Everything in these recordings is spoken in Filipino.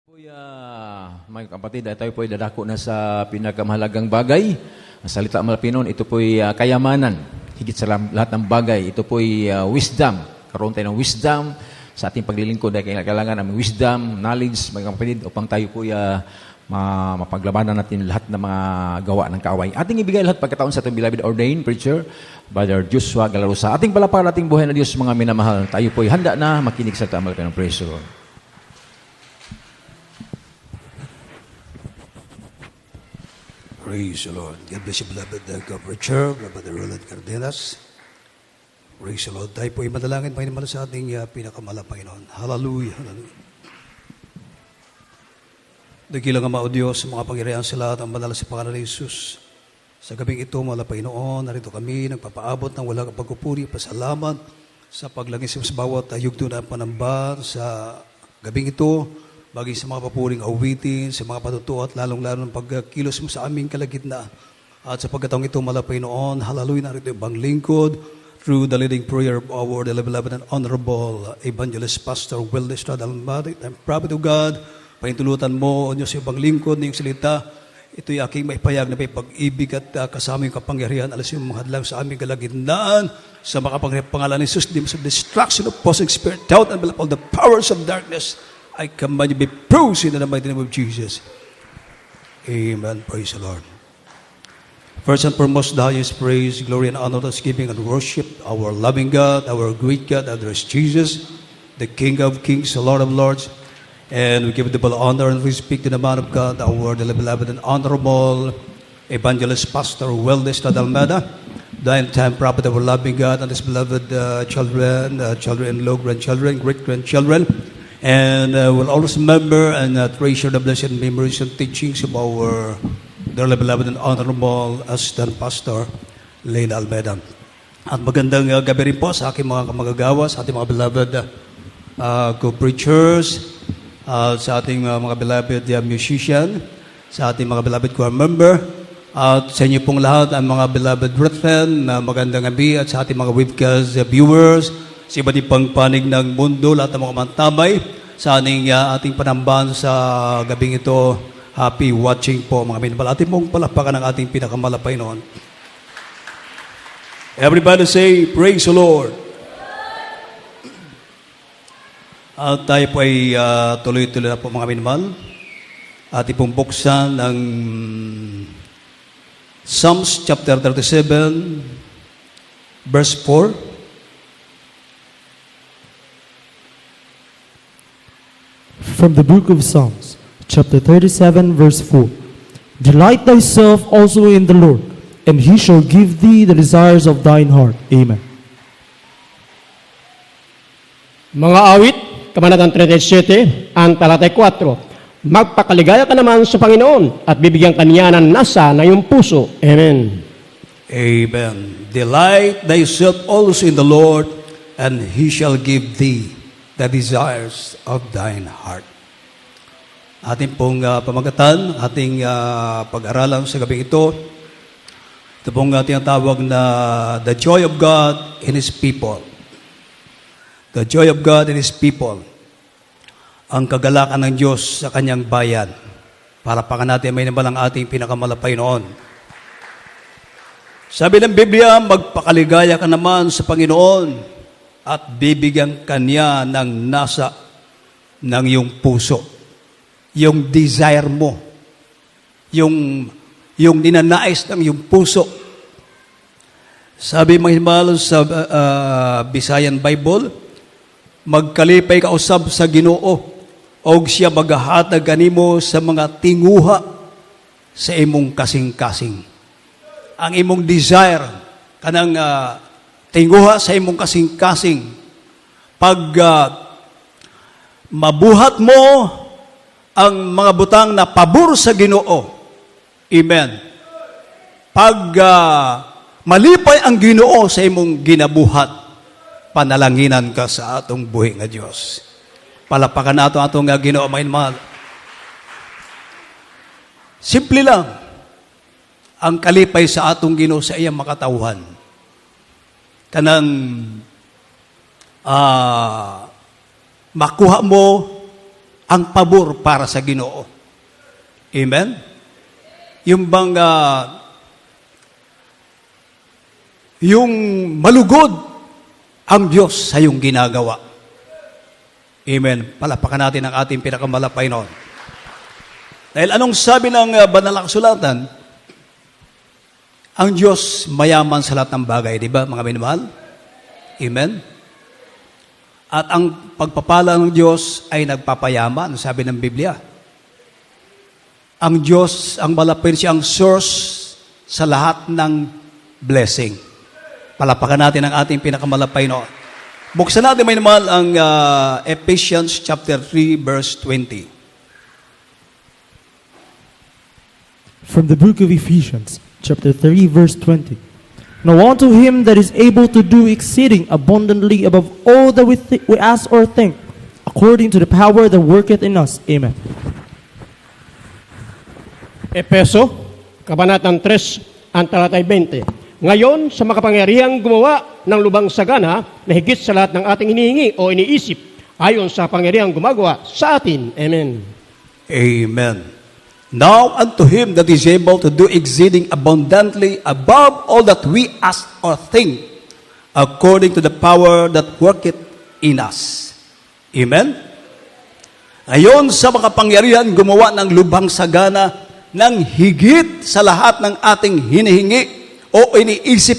Mga kapatid, tayo po ay dadako na sa pinakamahalagang bagay. Ang salita ng Malapinon, ito po ay kayamanan. Higit sa lahat ng bagay, ito po ay wisdom. Karoon tayo ng wisdom sa ating paglilingkod. Dahil kailangan ng wisdom, knowledge, mga kapatid, upang tayo po ay mapaglabanan natin lahat ng mga gawa ng kaaway. Ating ibigay lahat pagkataon sa ating beloved ordained preacher, Brother Joshua Galarosa. Ating palapakan ating buhay na Diyos, mga minamahal. Tayo po ay handa na makinig sa salita ng Malapinon. Praise the Lord. Praise the Lord. God bless you, beloved preacher, Brother Roland Cardenas. Praise the Lord. Tayo po ay madalangin, Panginoon, sa ating pinakamalapang Panginoon. Hallelujah. Hallelujah. Dakilang Ama o Diyos, mga pangyarihan sa lahat ang banal sa pangalan ni Jesus. Sa gabing ito, mga Panginoon, narito kami nagpapaabot ng walang pagpupuri, pasalamat sa paglangis sa bawat yugto na panamba sa gabing ito, bagay sa mga papuring awitin, sa mga patutuo at lalong-lalo ng pagkilos mo sa aming kalagitnaan. At sa pagkataong ito, malapay noon, hallelujah, narito ibang lingkod, through the leading prayer of our beloved and honorable evangelist pastor Will Estrada Almada. I'm proud of God, panintulutan mo, o Diyos, ibang lingkod na yung salita. Ito'y aking maipayag na may pag-ibig at kasama yung kapangyarihan. Alas yung mga hadlang sa aming kalagitnaan, sa makapangyarihan pangalan ni Jesus, demons of destruction, opposing spirit, doubt, and all the powers of darkness, I command you be bruised in the mighty name of Jesus. Amen. Praise the Lord. First and foremost, the highest praise, glory, and honor, thanksgiving, and worship our loving God, our great God, and there is Jesus, the King of kings, the Lord of lords. And we give the full honor and we speak to the man of God, our beloved and honorable evangelist pastor, Wellness Almada, the end-time prophet of our loving God, and his beloved children-in-law, grandchildren, great-grandchildren. And we'll always remember and treasure the blessed memories and teachings of our dearly beloved and honorable assistant pastor, Lane Almeda. At magandang gabi rin po sa aking mga kamagagawa, sa ating mga beloved co-preachers, sa ating mga beloved musician, sa ating mga beloved choir member, at sa inyo pong lahat ang mga beloved brethren, magandang gabi, at sa ating mga webcast viewers, sa iba't ibang panig ng mundo, lahat ng mga mantabay sa ating panambahan sa gabing ito. Happy watching po, mga minamahal. Ating pong palapakan ng ating pinakamalapay noon. Everybody say, praise the Lord. At tayo po ay tuloy-tuloy na po, mga minamahal. Ating pong buksan ng Psalms chapter 37, verse 4. From the book of Psalms, chapter 37, verse 4. Delight thyself also in the Lord, and he shall give thee the desires of thine heart. Amen. Mga awit, Kabanatang 37, ang talatay 4. Magpakaligaya ka naman sa Panginoon at bibigyan ka niya ng nasa na iyong puso. Amen. Amen. Delight thyself also in the Lord, and he shall give thee the desires of thine heart. Ating pong pamagatan, ating pag-aralan sa gabing ito, ito pong tinatawag na the joy of God in His people. The joy of God in His people. Ang kagalakan ng Diyos sa Kanyang bayan. Para pa natin may naman ang ating pinakamalapay noon. Sabi ng Biblia, magpakaligaya ka naman sa Panginoon at bibigyan Kanya ng nasa ng iyong puso. Yung desire mo, yung ninanais ng iyong puso. Sabi mga hinimalo sa Visayan Bible, magkalipay ka usab sa Ginoo, og siya magahatag kanimo sa mga tinguha sa imong kasing-kasing. Ang imong desire, kanang tinguha sa imong kasing-kasing. Pag mabuhat mo ang mga butang na pabor sa Ginoo. Amen. Pag malipay ang Ginoo sa imong ginabuhat, panalanginan ka sa atong buhi nga Dios. Palapakan nato atong Ginoo, mahal. Simple lang. Ang kalipay sa atong Ginoo sa iyang makatawhan. Kanang makuha mo ang pabor para sa Ginoo. Amen? Yung bang, yung malugod ang Diyos sa iyong ginagawa. Amen. Palapakan natin ang ating pinakamalapay noon. Dahil anong sabi ng banal na kasulatan? Ang Diyos mayaman sa lahat ng bagay, di ba mga minamahal? Amen? At ang pagpapala ng Diyos ay nagpapayaman, sabi ng Biblia. Ang Diyos, ang malapit siya ang source sa lahat ng blessing. Palapakan natin ang ating pinakamalapay noon. Buksan natin may naman ang Ephesians chapter 3 verse 20. From the book of Ephesians, chapter 3, verse 20. Now unto him that is able to do exceeding abundantly above all that we ask or think, according to the power that worketh in us. Amen. Epeso, Kabanatang 3, ang talatay 20. Ngayon, sa makapangyarihang gumawa ng lubang sagana na higit sa lahat ng ating hinihingi o iniisip, ayon sa pangyarihang gumagawa sa atin. Amen. Amen. Now unto him that is able to do exceeding abundantly above all that we ask or think, according to the power that worketh in us. Amen? Ngayon, sa makapangyarihan gumawa ng lubang sagana ng higit sa lahat ng ating hinihingi o iniisip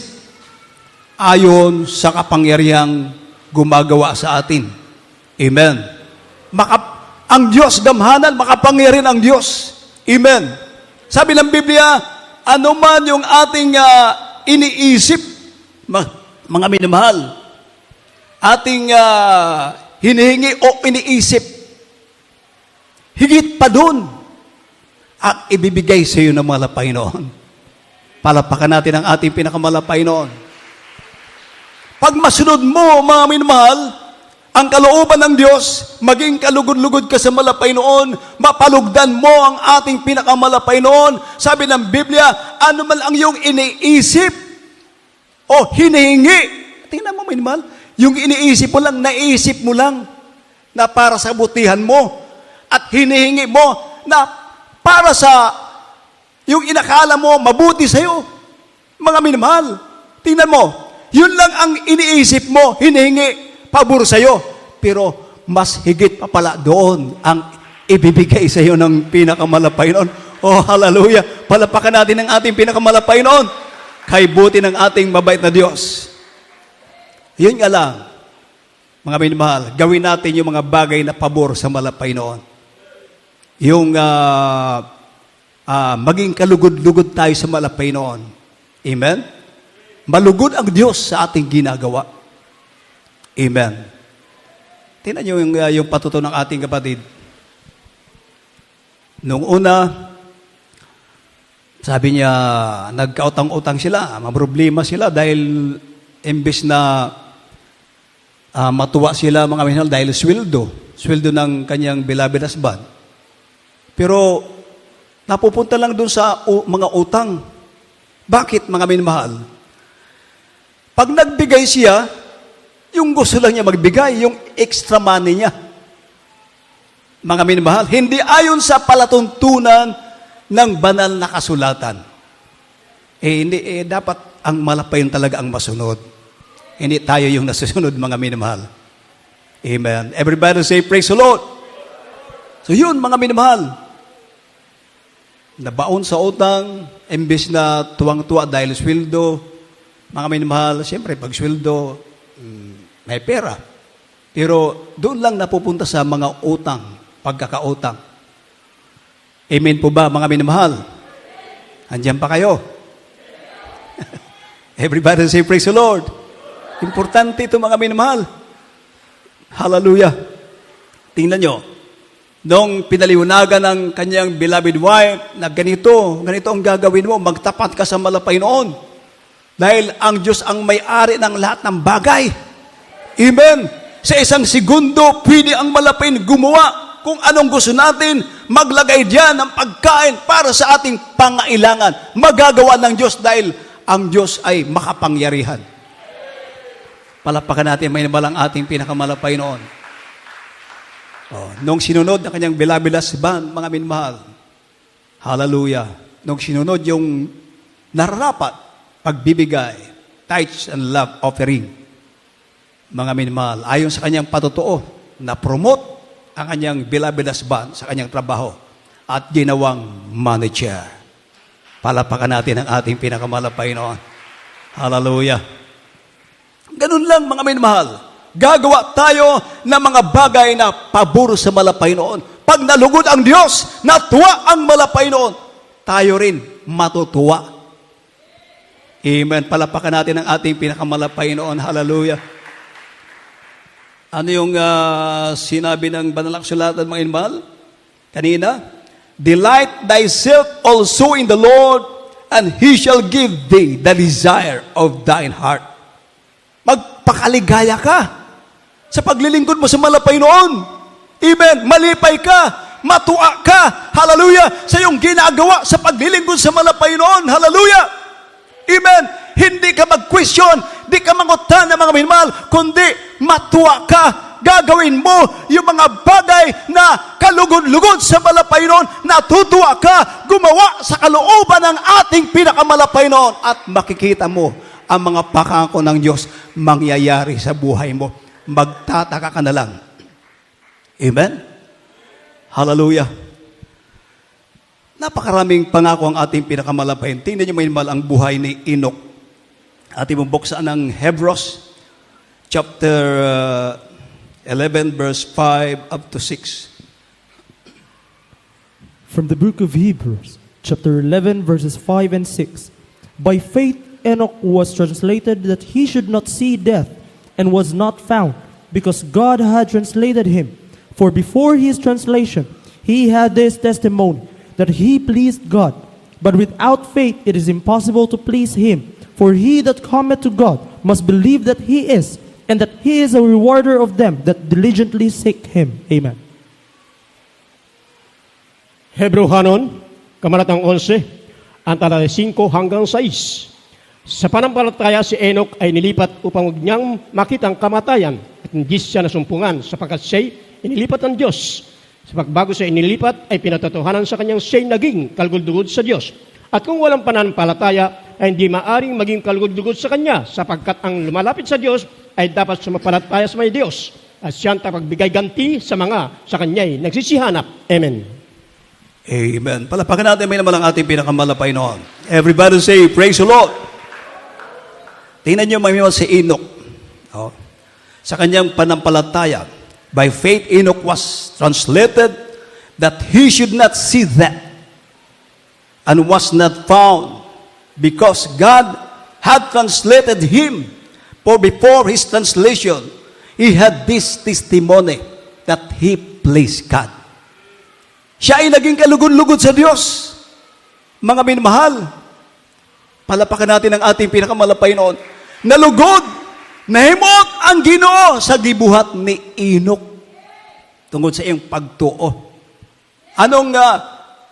ayon sa kapangyarihang gumagawa sa atin. Amen. Ang Diyos, damhanan, makapangyarihan ang Diyos. Amen. Sabi ng Biblia, ano man yung ating iniisip, mga minamahal, ating hinihingi o iniisip, higit pa doon, at ibibigay sa iyo ng malapay noon. Palapakan natin ang ating pinakamalapay noon. Pag masunod mo, mga minamahal, ang kalooban ng Diyos, maging kalugod-lugod ka sa malapay noon, mapalugdan mo ang ating pinakamalapay noon. Sabi ng Biblia, ano man ang iyong iniisip o hinihingi. Tingnan mo, minamahal, yung iniisip mo lang, naisip mo lang na para sa butihan mo at hinihingi mo na para sa yung inakala mo mabuti sa'yo. Mga minamahal, tingnan mo, yun lang ang iniisip mo, hinihingi, pabor sa'yo. Pero mas higit pa pala doon ang ibibigay sa'yo ng pinakamalapay noon. Oh, hallelujah! Palapakan natin ang ating pinakamalapay noon. Kay buti ng ating mabait na Diyos. Yun nga lang, mga minamahal, gawin natin yung mga bagay na pabor sa malapay noon. Yung maging kalugod-lugod tayo sa malapay noon. Amen? Malugod ang Diyos sa ating ginagawa. Amen. Tingnan nyo yung patuto ng ating kapatid. Nung una, sabi niya, nagkautang-utang sila, maproblema sila dahil imbes na matuwa sila mga minahal dahil sweldo ng kanyang beloved husband. Pero napupunta lang doon sa mga utang. Bakit mga minamahal? Pag nagbigay siya, yung gusto lang niya magbigay, yung extra money niya. Mga minamahal, hindi ayon sa palatuntunan ng banal na kasulatan. Dapat ang malapay talaga ang masunod. Hindi tayo yung nasusunod, mga minamahal. Amen. Everybody say, praise the Lord. So yun, mga minamahal. Nabaon sa utang, imbes na tuwang-tuwa dahil sweldo, mga minamahal, siyempre, pag sweldo, may pera. Pero doon lang napupunta sa mga utang, pagkakautang. Amen po ba, mga minamahal? Andiyan pa kayo? Everybody say, praise the Lord. Importante ito, mga minamahal. Hallelujah. Tingnan nyo. Nung pinaliwanagan ng kanyang beloved wife na ganito ang gagawin mo, magtapat ka sa malapay noon. Dahil ang Diyos ang may-ari ng lahat ng bagay. Amen. Sa isang segundo, pwede ang malapay gumawa kung anong gusto natin, maglagay diyan ng pagkain para sa ating pangailangan. Magagawa ng Diyos dahil ang Diyos ay makapangyarihan. Palapakan natin, may nabalang ating pinakamalapay noon. Nung sinunod ng kanyang bilabilas ban, mga minmahal, hallelujah, nung sinunod yung nararapat, pagbibigay, tithes and love offering, mga minmahal, ayon sa kanyang patotoo, na-promote ang kanyang bilabilas ban sa kanyang trabaho at ginawang manager. Palapakan natin ang ating pinakamahal na Panginoon. Hallelujah. Ganun lang, mga minmahal. Gagawa tayo ng mga bagay na pabor sa Malapaynoon. Pag nalugod ang Diyos, natuwa ang Malapaynoon, tayo rin matutuwa. Amen. Palapakan natin ang ating pinakamalapaynoon. Hallelujah. Ano yung sinabi ng Banal na Kasulatan, mga inmahal? Kanina, delight thyself also in the Lord, and He shall give thee the desire of thine heart. Magpakaligaya ka sa paglilingkod mo sa Malapaynoon. Amen. Malipay ka, matuwa ka, hallelujah, sa iyong ginagawa sa paglilingkod sa Malapaynoon. Hallelujah. Amen. Hindi ka mag-question, di ka mangutan ng mga minmahal, kundi matuwa ka. Gagawin mo yung mga bagay na kalugod-lugod sa Malapaynoon, natutuwa ka, gumawa sa kalooban ng ating pinakamalapaynoon, at makikita mo ang mga pangako ng Diyos mangyayari sa buhay mo. Magtataka ka na lang. Amen? Hallelujah. Napakaraming pangako ang ating pinakamalapayin. Tingnan niyo mainmal ang buhay ni Enoch. Ating bubuksan ng Hebrews chapter 11 verse 5 up to 6. From the book of Hebrews, chapter 11, verses 5 and 6. By faith Enoch was translated that he should not see death, and was not found, because God had translated him. For before his translation, he had this testimony, that he pleased God. But without faith it is impossible to please him. For he that cometh to God must believe that he is, and that he is a rewarder of them that diligently seek him. Amen. Hebrehanon, Kamalatang 11, ang talata 5 hanggang 6. Sa panampalataya si Enoch ay nilipat upang huwag niyang makita ang kamatayan, at hindi siya nasumpungan sapagkat siya'y inilipat ng Diyos. Sa pagbago siya inilipat ay pinatotohanan sa kanyang siya'y naging kalugod-lugod sa Diyos. At kung walang pananampalataya ay hindi maaring maging kalugod-lugod sa kanya, sapagkat ang lumalapit sa Diyos ay dapat sumampalataya sa may Diyos, at siyang tapagbigay ganti sa mga sa kanya'y nagsisihanap. Amen. Amen. Palapakan natin may naman ang ating pinakamalapay noon. Everybody say, praise the Lord. Tingnan niyo may si Enoch. Sa kanyang panampalataya, by faith Enoch was translated that he should not see that, and was not found, because God had translated him. For before his translation, he had this testimony that he pleased God. Siya ay naging kalugod-lugod sa Diyos. Mga minmahal, palapakan natin ang ating pinakamalapay noon. Nalugod, nahimot ang Ginoo sa gibuhat ni Enoch tungod sa iyong pagtuo. Anong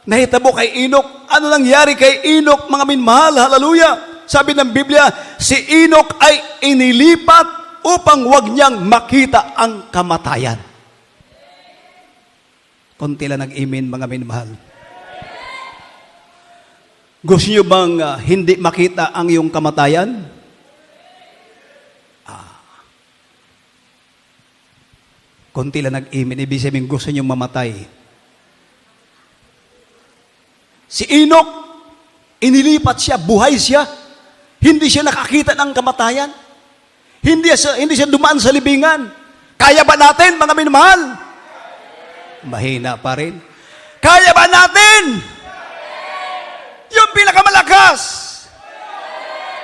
nahitabo kay Enoch? Ano nangyari kay Enoch, mga minmahal? Hallelujah! Sabi ng Biblia, si Enoch ay inilipat upang wag niyang makita ang kamatayan. Konti lang nag-amen, mga minmahal. Gusto niyo bang hindi makita ang iyong kamatayan? Konti lang nag-amen, ibig sabihin gusto niyong mamatay. Si Enoch, inilipat siya, buhay siya. Hindi siya nakakita ng kamatayan. Hindi siya dumaan sa libingan. Kaya ba natin, mga minamahal? Mahina pa rin. Kaya ba natin? Yung pinakamalakas.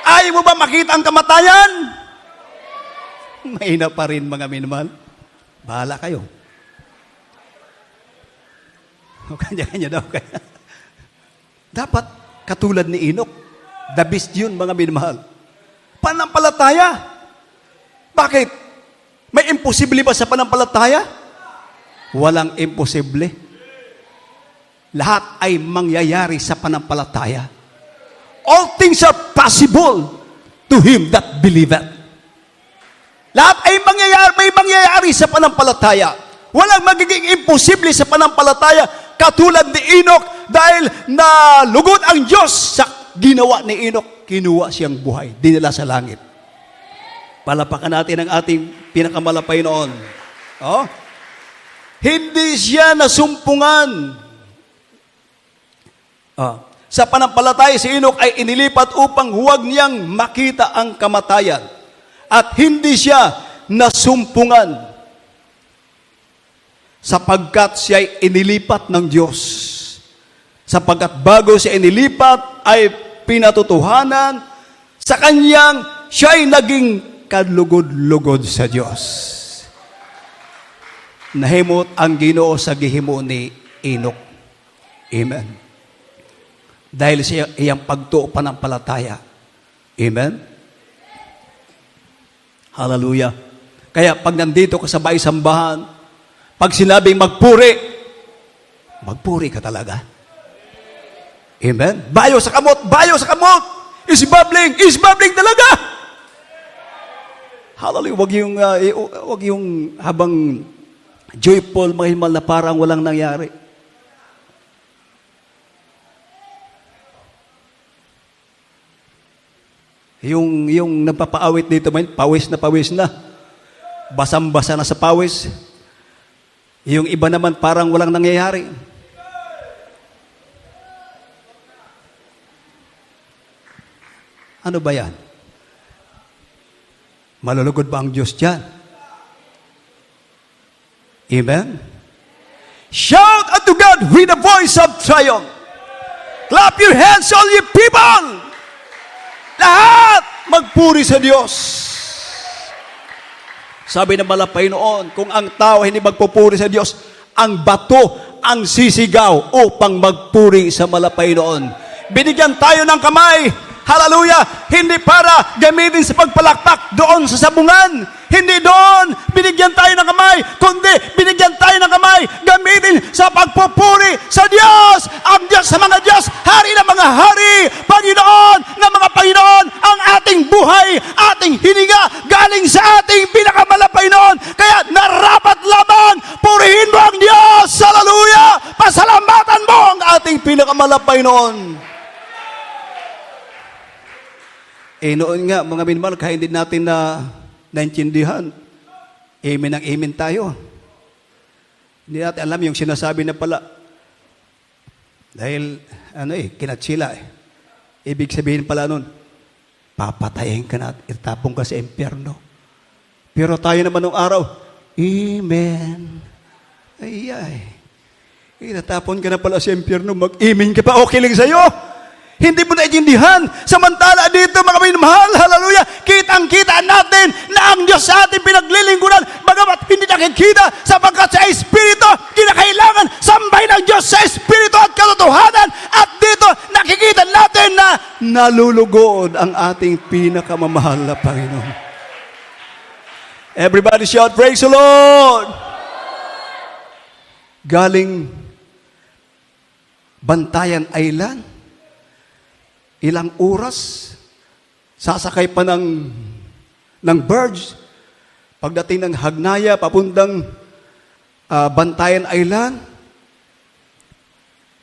Ayaw mo ba makita ang kamatayan? Mahina pa rin, mga minamahal. Bahala kayo. O kanya-kanya daw kaya. Dapat katulad ni Enoch. The best yun, mga minamahal. Panampalataya. Bakit? May imposible ba sa panampalataya? Walang imposible. Lahat ay mangyayari sa panampalataya. All things are possible to him that believeth. Lahat ay may mangyayari sa panampalataya. Walang magiging imposible sa panampalataya katulad ni Enoch dahil nalugod ang Diyos sa ginawa ni Enoch. Kinuha siyang buhay, dinala sa langit. Palapakan natin ang ating pinakamalapay noon. Oh? Hindi siya nasumpungan. Sa panampalataya si Enoch ay inilipat upang huwag niyang makita ang kamatayan. At hindi siya nasumpungan sapagkat siya ay inilipat ng Diyos. Sapagkat bago siya inilipat ay pinatutuhanan sa kanyang siya ay naging kadlugod-lugod sa Diyos. Nahimot ang Ginoo sa gihimo ni Enoch. Amen. Dahil sa iyang pagtuo panampalataya. Amen. Hallelujah. Kaya pag nandito ka sa bahay-sambahan, pag sinabing magpuri, magpuri ka talaga. Amen? Bayo sa kamot, bayo sa kamot. Is bubbling talaga. Hallelujah. Wag yung habang joyful, mahimal na parang walang nangyari. Yung nagpapaawit dito, pawis na. Basang-basa na sa pawis. Yung iba naman parang walang nangyayari. Ano ba yan? Malulugod ba ang Diyos dyan? Amen? Shout unto God with a voice of triumph. Clap your hands, all you people! Lahat magpuri sa Diyos. Sabi ng malapay noon, kung ang tao hindi magpupuri sa Diyos, ang bato ang sisigaw upang magpuri sa malapay noon. Binigyan tayo ng kamay, hallelujah, hindi para gamitin sa pagpalakpak doon sa sabungan. Hindi doon binigyan tayo ng kamay, kundi binigyan tayo ng kamay, gamitin sa pagpupuri sa Diyos. Ang Diyos sa mga Diyos, Hari ng mga Hari, Panginoon ng mga Panginoon, ang ating buhay, ating hininga, galing sa ating pinakamalapay noon. Kaya narapat lamang, purihin mo ang Diyos, hallelujah, pasalamatan mo ang ating pinakamalapay noon. Noon nga, mga minmal, kaya hindi natin naintindihan. Amen ang amen tayo. Hindi natin alam yung sinasabi na pala. Dahil, kinatsila Ibig sabihin pala nun, papatayin ka na at itapong ka sa impyerno. Pero tayo naman nung araw, amen. Ay. Itatapon ka na pala sa impyerno, mag-amen ka pa, okay lang sa'yo. Hindi mo naintindihan. Samantala dito, mga minamahal, hallelujah, kitang-kita natin na ang Diyos sa ating pinaglilingkuran, bagamat hindi nakikita, sapagkat sa Espiritu, kinakailangan sambay ng Diyos sa Espiritu at katotohanan. At dito, nakikita natin na nalulugod ang ating pinakamamahal na Panginoon. Everybody shout, praise the Lord! Galing Bantayan Island, ilang oras, sasakay pa ng birds, pagdating ng Hagnaya, papuntang Bantayan Island,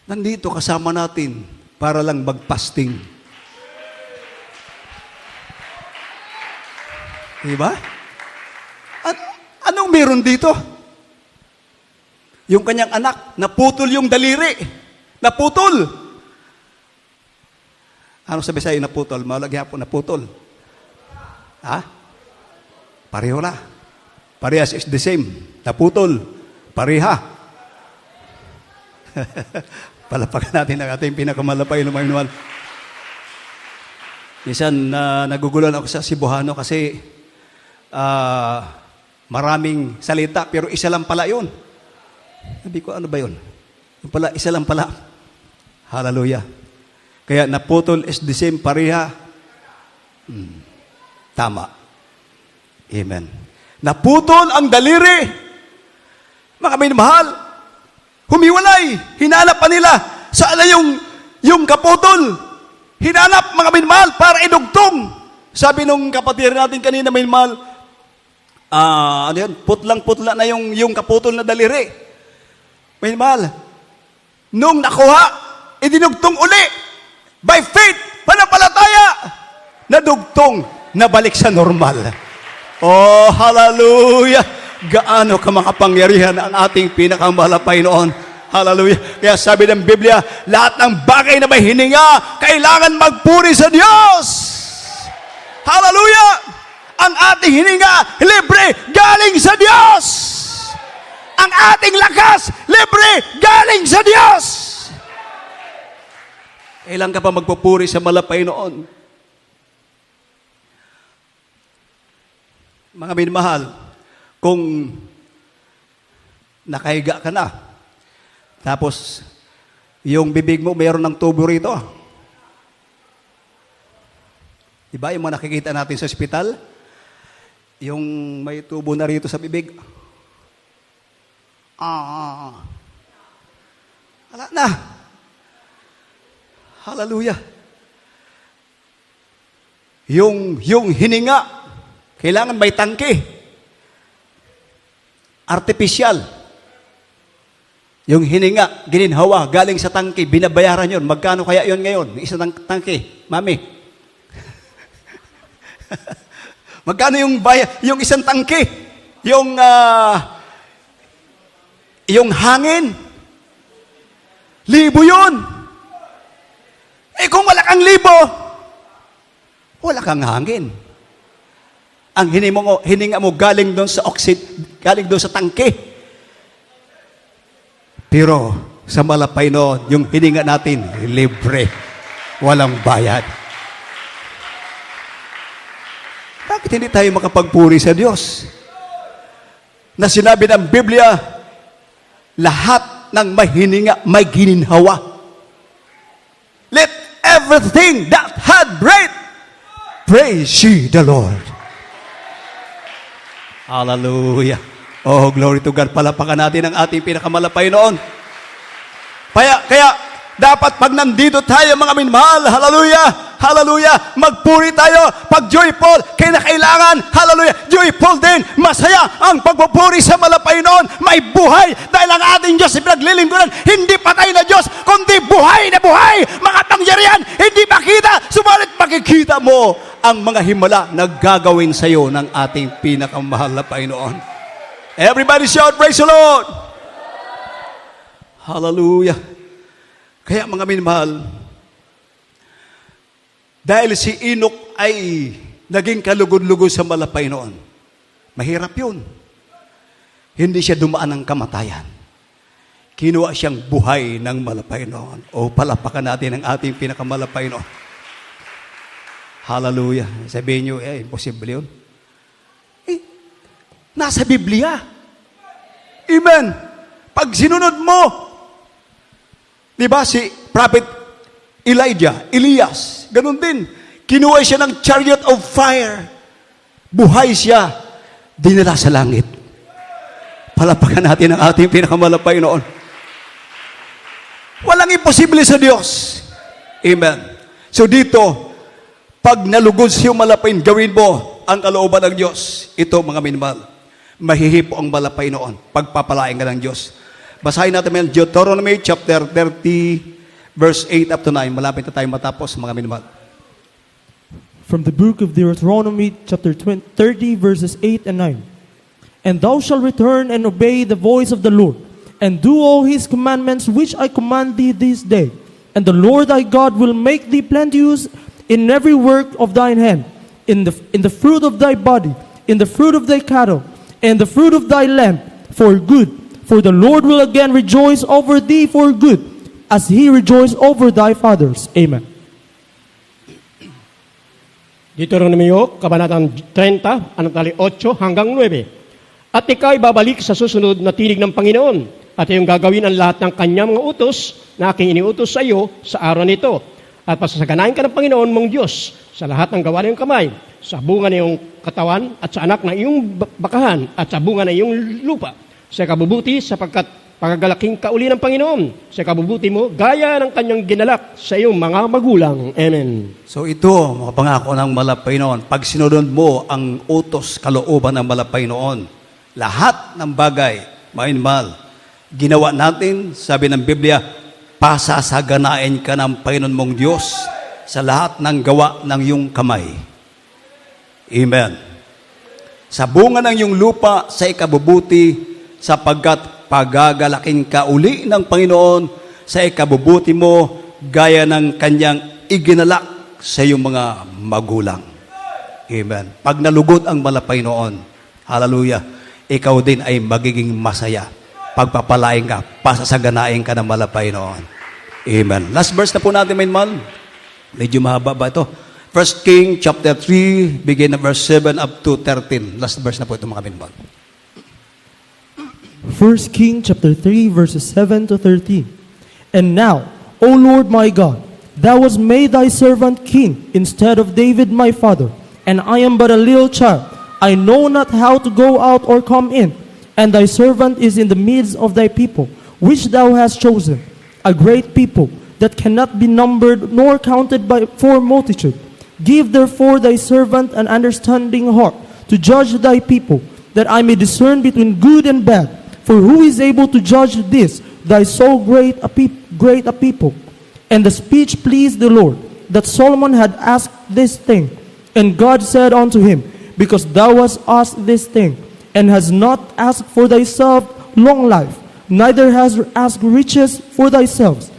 nandito kasama natin para lang mag-fasting. Diba? At anong meron dito? Yung kanyang anak, naputol yung daliri. Naputol. Ano sabi sa'yo naputol? Malagyan po naputol. Ha? Pareho na. Parehas is the same. Naputol. Pareha. Palapakan natin ang ating pinakamalapay na manual. Minsan, nagugulan ako sa Cebuano kasi maraming salita, pero isa lang pala yun. Sabi ko, ano ba yun? Yung pala, isa lang pala. Hallelujah. Kaya naputol is the same, pareha. Tama. Amen. Naputol ang daliri. Mga minamahal, humiwalay. Hinanap pa nila. Saan na yung kaputol? Hinanap, mga minamahal, para idugtong. Sabi nung kapatid natin kanina, minamahal, ano yun? Putlang-putla na yung kaputol na daliri. May mahal. Nung nakuha, idinugtong uli. By faith, panampalataya, nadugtong, nabalik sa normal. Oh, hallelujah! Gaano ka makapangyarihan ang ating pinakamahal na Panginoon. Hallelujah! Kaya sabi ng Biblia, lahat ng bagay na may hininga, kailangan magpuri sa Diyos. Hallelujah! Ang ating hininga, libre, galing sa Diyos. Ang ating lakas, libre, galing sa Diyos. Kailan ka pa magpupuri sa malapay noon? Mga minamahal, kung nakahiga ka na, tapos yung bibig mo mayroon ng tubo rito. Diba yung mga nakikita natin sa ospital? Yung may tubo na rito sa bibig. Wala na. Hallelujah. Yung hininga, kailangan may tangke. Artificial. Yung hininga, gininhawa, galing sa tangke, binabayaran yon. Magkano kaya yon ngayon? Isang tangke, mami. Magkano yung isang tangke? Yung hangin? 1,000 yun. Eh kung wala kang 1,000, wala kang hangin. Ang hininga mo galing doon sa galing doon sa tangke. Pero sa malapay noon, yung hininga natin, libre. Walang bayad. Bakit hindi tayo makapagpuri sa Diyos? Na sinabi ng Biblia, lahat ng may hininga, may gininhawa. Let everything that had breath, praise ye the Lord. Hallelujah. Oh, glory to God. Palapakan natin ang ating pinakamalapay noon. Kaya dapat pag nandito tayo, mga minmahal, hallelujah, hallelujah, magpuri tayo. Pag joyful, kailangan, hallelujah, joyful din. Masaya ang pagpupuri sa malapay noon. May buhay dahil ang ating Diyos pinaglilingkuran, hindi patay na Diyos, kundi buhay na buhay. Makapangyarihan, hindi makita, subalit makikita mo ang mga himala na gagawin sa iyo ng ating pinakamahal na Panginoon. Everybody shout, praise the Lord! Hallelujah! Kaya mga minamahal, dahil si Enoch ay naging kalugod-lugod sa malapay noon, mahirap yun. Hindi siya dumaan ng kamatayan. Kinuha siyang buhay ng malapay noon. O palapakan natin ang ating pinakamalapay noon. Hallelujah. Sabihin nyo, imposible yun. Nasa Biblia. Amen. Pag sinunod mo, di ba si Prophet Elias, ganun din. Kinuha siya ng chariot of fire. Buhay siya. Dinala sa langit. Palapakan natin ang ating pinakamalapay noon. Walang imposible sa Diyos. Amen. So dito, pag nalugod siya malapain, gawin mo ang kalooban ng Diyos. Ito, mga minamahal, mahihipo ang malapay noon. Pagpapalain ka ng Diyos. Basahin natin ang Deuteronomy chapter 30, verse 8 up to 9. Malapit na tayo matapos, mga minamahal. From the book of Deuteronomy, chapter 30, verses 8 and 9. And thou shalt return and obey the voice of the Lord, and do all his commandments which I command thee this day. And the Lord thy God will make thee plenteous in every work of thine hand, in the fruit of thy body, in the fruit of thy cattle, and the fruit of thy land, for good. For the Lord will again rejoice over thee for good, as he rejoiced over thy fathers. Amen. Deuteronomio, Kabanatang 30, anatali 8 hanggang 9. At ikaw ay babalik sa susunod na tinig ng Panginoon, at iyong gagawin ang lahat ng kanyang mga utos na aking iniutos sa iyo sa araw nito. At pasasaganahin ka ng Panginoon mong Diyos sa lahat ng gawa ng iyong kamay, sa bunga ng iyong katawan, at sa anak ng iyong bakahan, at sa bunga ng iyong lupa, sa kabubuti sapagkat pagagalaking kauli ng Panginoon sa kabubuti mo, gaya ng kanyang ginalak sa iyong mga magulang. Amen. So ito, mga pangako ng malapay noon, pag sinunod mo ang utos, kalooban ng malapay noon, lahat ng bagay, mainmal, ginawa natin, sabi ng Biblia, pasasaganain ka ng Panginoon mong Diyos sa lahat ng gawa ng iyong kamay. Amen. Sa bunga ng iyong lupa, sa ikabubuti, sapagkat pagagalakin ka uli ng Panginoon sa ikabubuti mo, gaya ng kanyang iginalak sa iyong mga magulang. Amen. Pag nalugod ang malapay noon, hallelujah, ikaw din ay magiging masaya. Pagpapalain ka, pasasaganain ka ng malapay noon. Amen. Last verse na po natin, man. Medyo mahaba ba ito? 1 King chapter 3, begin at verse 7 up to 13. Last verse na po ito, mga minman. 1 King chapter 3 verses 7 to 13. And now, O Lord my God, thou hast made thy servant king instead of David my father, and I am but a little child. I know not how to go out or come in, and thy servant is in the midst of thy people, which thou hast chosen, a great people that cannot be numbered nor counted for multitude. Give therefore thy servant an understanding heart to judge thy people, that I may discern between good and bad. For who is able to judge this, thy so great a people? And the speech pleased the Lord, that Solomon had asked this thing. And God said unto him, Because thou hast asked this thing, and hast not asked for thyself long life, neither hast asked riches for thyself,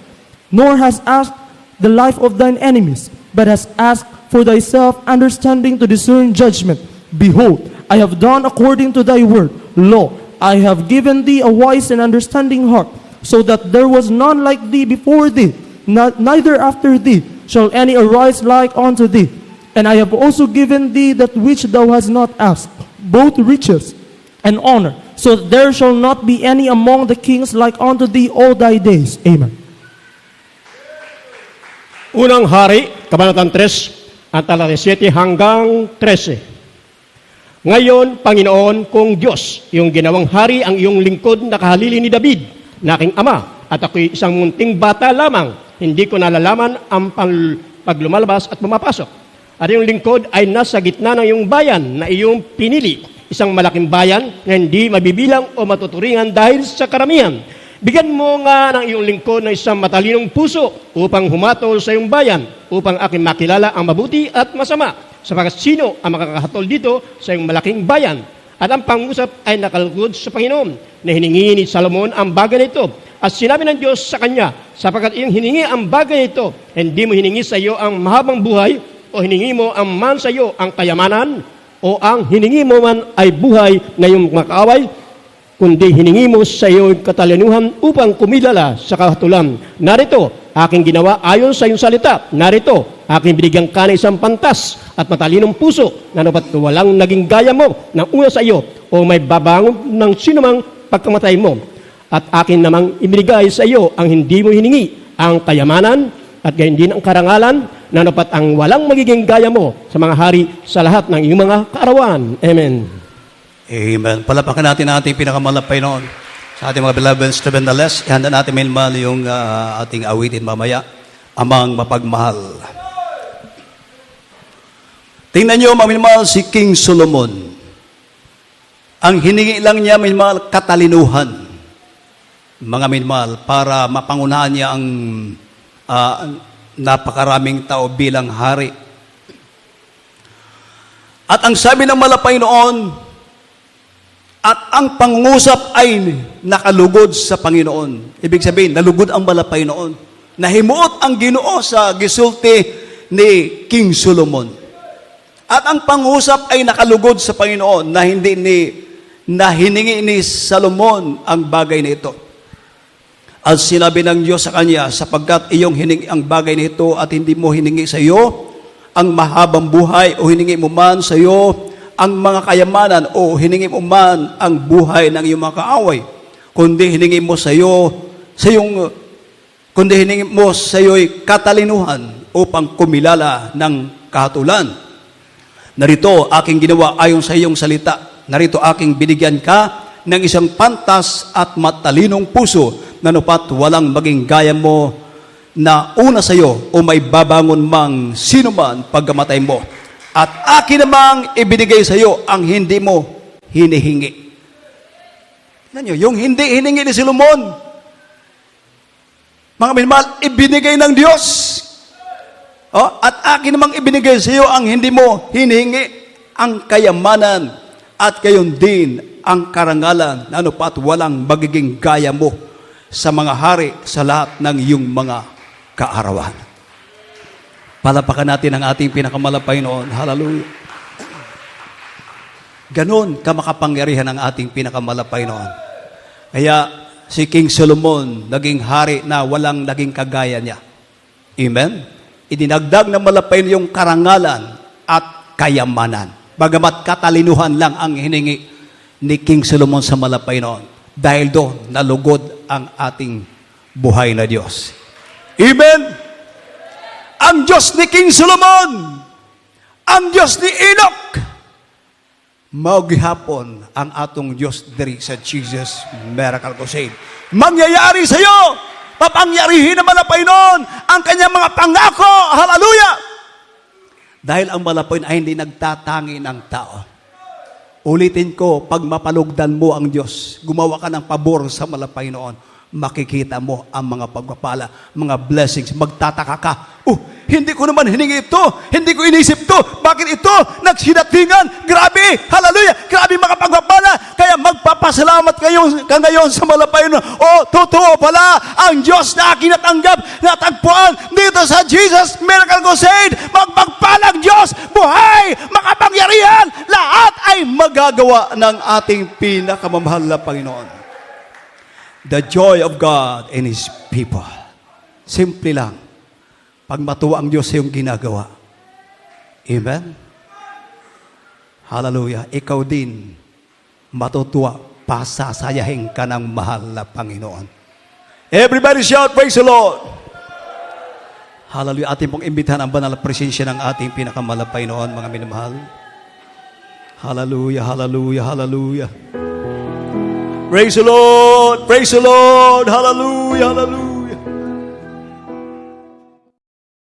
nor hast asked the life of thine enemies, but hast asked for thyself understanding to discern judgment. Behold, I have done according to thy word. Lo, I have given thee a wise and understanding heart, so that there was none like thee before thee, neither after thee shall any arise like unto thee. And I have also given thee that which thou hast not asked, both riches and honor, so that there shall not be any among the kings like unto thee all thy days. Amen. Unang Hari, Kabanatang 3, ang talata 7 hanggang 13. Ngayon, Panginoon kong Diyos, iyong ginawang hari ang iyong lingkod na kahalili ni David, na aking ama, at ako'y isang munting bata lamang. Hindi ko nalalaman ang paglumalabas at pumapasok. At iyong lingkod ay nasa gitna ng iyong bayan na iyong pinili, isang malaking bayan na hindi mabibilang o matuturingan dahil sa karamihan. Bigyan mo nga ng iyong lingkod ng isang matalinong puso upang humatol sa iyong bayan, upang aking makilala ang mabuti at masama. Sapagkat sino ang makakahatol dito sa iyong malaking bayan? At ang pangusap ay nakalugod sa Panginoon, na hiningi ni Salomon ang bagay na ito. At sinabi ng Diyos sa kanya, sapagkat iyong hiningi ang bagay na ito, hindi mo hiningi sa iyo ang mahabang buhay, o hiningi mo ang man sa iyo ang kayamanan, o ang hiningi mo man ay buhay na iyong makaaway, kundi hiningi mo sa iyo katalinuhan upang kumilala sa kahatulan. Narito, aking ginawa ayon sa iyong salita. Narito, aking binigyan ka ng isang pantas at matalinong puso na napat walang naging gaya mo ng una sa iyo o may babangon ng sinumang pagkamatay mo. At akin namang ibinigay sa iyo ang hindi mo hiningi, ang kayamanan at gayon din ang karangalan na napat ang walang magiging gaya mo sa mga hari sa lahat ng iyong mga kaarawan. Amen. Amen. Palapakan natin ang ating pinakamalapay noon. Sa ating mga beloved instrument na less, ihanda natin minmal yung ating awitin mamaya, Amang Mapagmahal. Tingnan nyo, minmal, si King Solomon. Ang hiningi lang niya, minmal, katalinuhan. Mga minmal, para mapangunahan niya ang napakaraming tao bilang hari. At ang sabi ng malapay noon, at ang pangungusap ay nakalugod sa Panginoon. Ibig sabihin, nalugod ang malapay noon. Nahimuot ang Ginoo sa gisulti ni King Solomon. At ang pangusap ay nakalugod sa Panginoon na na hiningi ni Solomon ang bagay na ito. At sinabi ng Diyos sa kanya, sapagkat iyong hiningi ang bagay na ito at hindi mo hiningi sa iyo ang mahabang buhay o hiningi mo man sa iyo ang mga kayamanan o hiningi mo man ang buhay ng iyong mga kaaway, kundi hiningi mo sa iyo katalinuhan upang kumilala ng kahatulan. Narito aking ginawa ayon sa iyong salita. Narito aking binigyan ka ng isang pantas at matalinong puso na nupat walang maging gaya mo na una sa iyo o may babangon mang sino man pagkamatay mo. At akin namang ibinigay sa iyo ang hindi mo hinihingi. Tignan nyo, yung hindi hiningi ni Solomon, mga minamahal, ibinigay ng Diyos. At akin namang ibinigay sa iyo ang hindi mo hinihingi, ang kayamanan at gayon din ang karangalan na pat walang magiging gaya mo sa mga hari sa lahat ng iyong mga kaarawan. Palapakan natin ang ating pinakamalapay noon. Hallelujah. Ganon kamakapangyarihan ang ating pinakamalapay noon. Kaya si King Solomon naging hari na walang naging kagaya niya. Amen? Idinagdag na malapay yung karangalan at kayamanan. Bagamat katalinuhan lang ang hiningi ni King Solomon sa malapay noon. Dahil doon, nalugod ang ating buhay na Diyos. Amen? Ang Diyos ni King Solomon, ang Diyos ni Enoch, maugihapon ang atong Diyos diri sa Jesus Miracle Crusade. Mangyayari sa iyo, papangyarihin naman na Panginoon ang kanyang mga pangako. Hallelujah! Dahil ang malapay ay hindi nagtatangi ng tao. Ulitin ko, pag mapalugdan mo ang Diyos, gumawa ka ng pabor sa malapay noon, makikita mo ang mga pagpapala, mga blessings, magtataka ka. Hindi ko naman hiningi ito, hindi ko inisip ito, bakit ito nagsidatingan? Grabe, hallelujah, grabe mga pagpapala. Kaya magpapasalamat ka ngayon sa malapay noon. Totoo pala, ang Diyos na akin natanggap, natagpuan dito sa Jesus Miracle Crusade. Magpagpalang Diyos, buhay, makapangyarihan, lahat ay magagawa ng ating pinakamamahal na Panginoon. The joy of God and His people. Simple lang. Pag matuwa ang Diyos sa iyong ginagawa. Amen? Hallelujah. Ikaw din, matutuwa, pasasayahin ka ng mahal na Panginoon. Everybody shout, praise the Lord. Hallelujah. Ating pong imbitahan ang banal na presensya ng ating pinakamalapay noon, mga minamahal. Hallelujah, hallelujah, hallelujah. Praise the Lord, hallelujah, hallelujah.